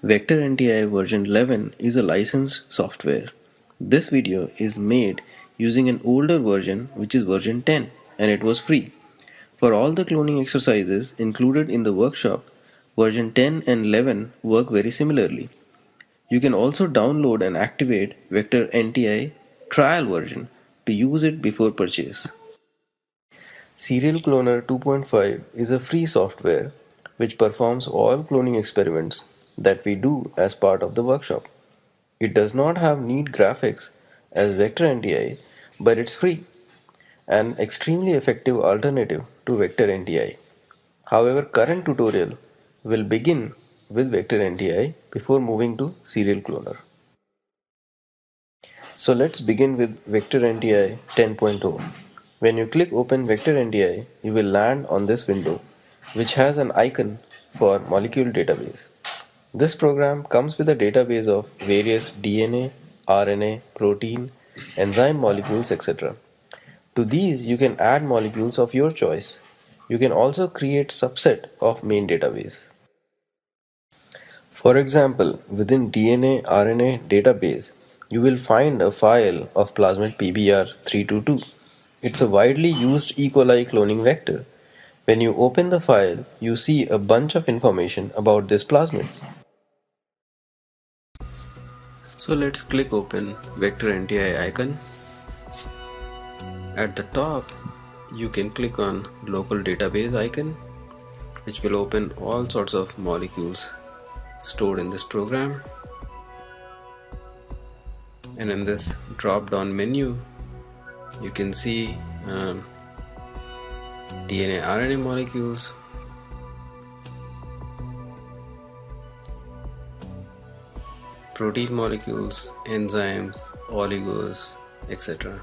Vector NTI version 11 is a licensed software. This video is made using an older version, which is version 10, and it was free. For all the cloning exercises included in the workshop, version 10 and 11 work very similarly. You can also download and activate Vector NTI trial version to use it before purchase. Serial Cloner 2.5 is a free software which performs all cloning experiments that we do as part of the workshop. It does not have neat graphics as Vector NTI, but it's free, an extremely effective alternative to Vector NTI. However, current tutorial will begin with Vector NTI before moving to Serial Cloner. So let's begin with Vector NTI 10.0. When you click open Vector NTI, you will land on this window which has an icon for molecule database. This program comes with a database of various DNA, RNA, protein, enzyme molecules, etc. To these you can add molecules of your choice. You can also create subset of main database. For example, within DNA RNA database, you will find a file of plasmid PBR322. It's a widely used E. coli cloning vector. When you open the file, you see a bunch of information about this plasmid. So let's click open Vector NTI icon. At the top, you can click on local database icon, which will open all sorts of molecules stored in this program. And in this drop down menu, you can see DNA RNA molecules, protein molecules, enzymes, oligos, etc.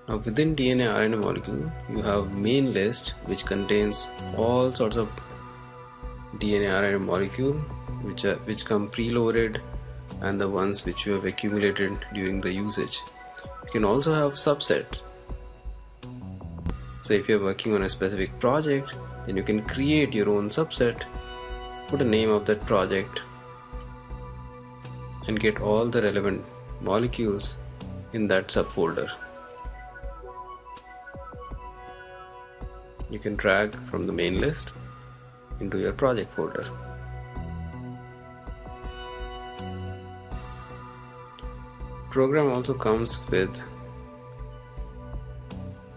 Now within DNA RNA molecule, you have main list which contains all sorts of DNA RNA molecule which come preloaded and the ones which you have accumulated during the usage. You can also have subsets. So if you are working on a specific project, then you can create your own subset, put a name of that project, and get all the relevant molecules in that subfolder. You can drag from the main list into your project folder. Program also comes with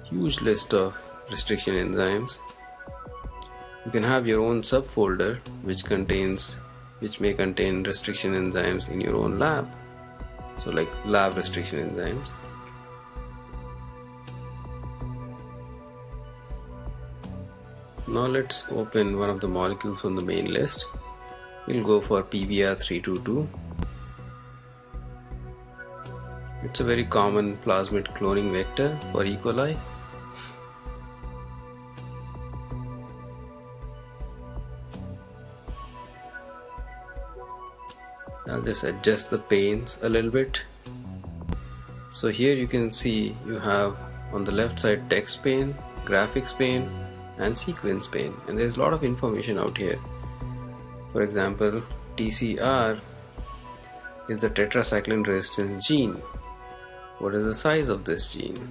huge list of restriction enzymes. You can have your own subfolder which may contain restriction enzymes in your own lab. So like lab restriction enzymes. Now let's open one of the molecules on the main list. We'll go for PBR322. It's a very common plasmid cloning vector for E. coli. I'll just adjust the panes a little bit. So here you can see you have on the left side text pane, graphics pane, and sequence pane, and there's a lot of information out here. For example, TCR is the tetracycline resistance gene. What is the size of this gene?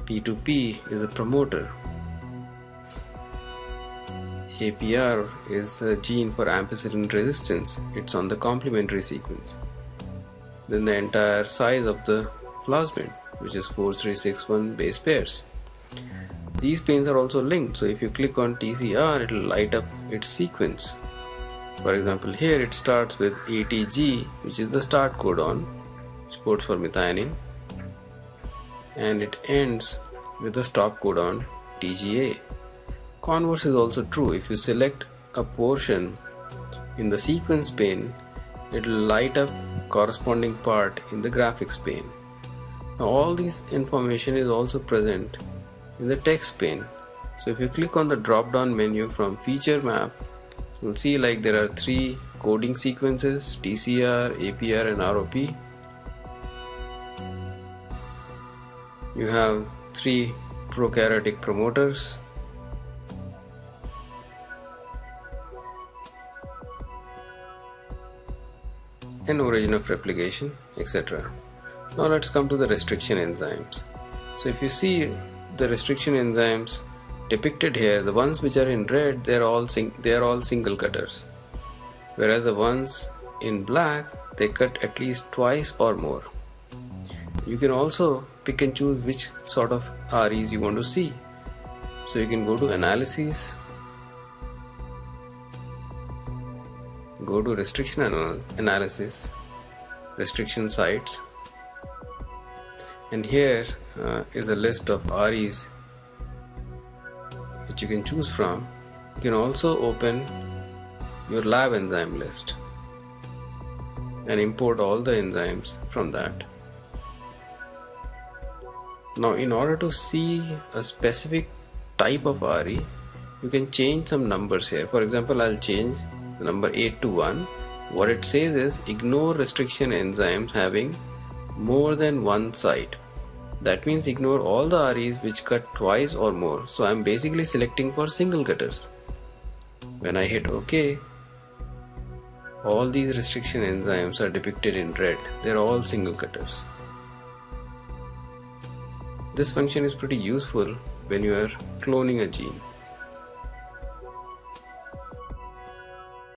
P2P is a promoter. APR is a gene for ampicillin resistance. It's on the complementary sequence. Then the entire size of the plasmid, which is 4361 base pairs. These panes are also linked, so if you click on TCR, it will light up its sequence. For example, here it starts with ATG, which is the start codon, which codes for methionine, and it ends with the stop codon TGA. Converse is also true. If you select a portion in the sequence pane, it will light up corresponding part in the graphics pane. Now all this information is also present in the text pane. So if you click on the drop down menu from feature map, you'll see like there are 3 coding sequences: TCR, APR, and ROP. You have 3 prokaryotic promoters, and origin of replication, etc. Now let's come to the restriction enzymes. So if you see the restriction enzymes depicted here, the ones which are in red, they are all single cutters, whereas the ones in black, they cut at least twice or more. You can also pick and choose which sort of REs you want to see. So you can go to analysis, go to restriction analysis, restriction sites, and here is a list of REs which you can choose from. You can also open your lab enzyme list and import all the enzymes from that. Now in order to see a specific type of RE, you can change some numbers here. For example, I'll change the number 8 to 1. What it says is ignore restriction enzymes having more than one site. That means ignore all the REs which cut twice or more. So I'm basically selecting for single cutters. When I hit OK, all these restriction enzymes are depicted in red. They're all single cutters. This function is pretty useful when you are cloning a gene.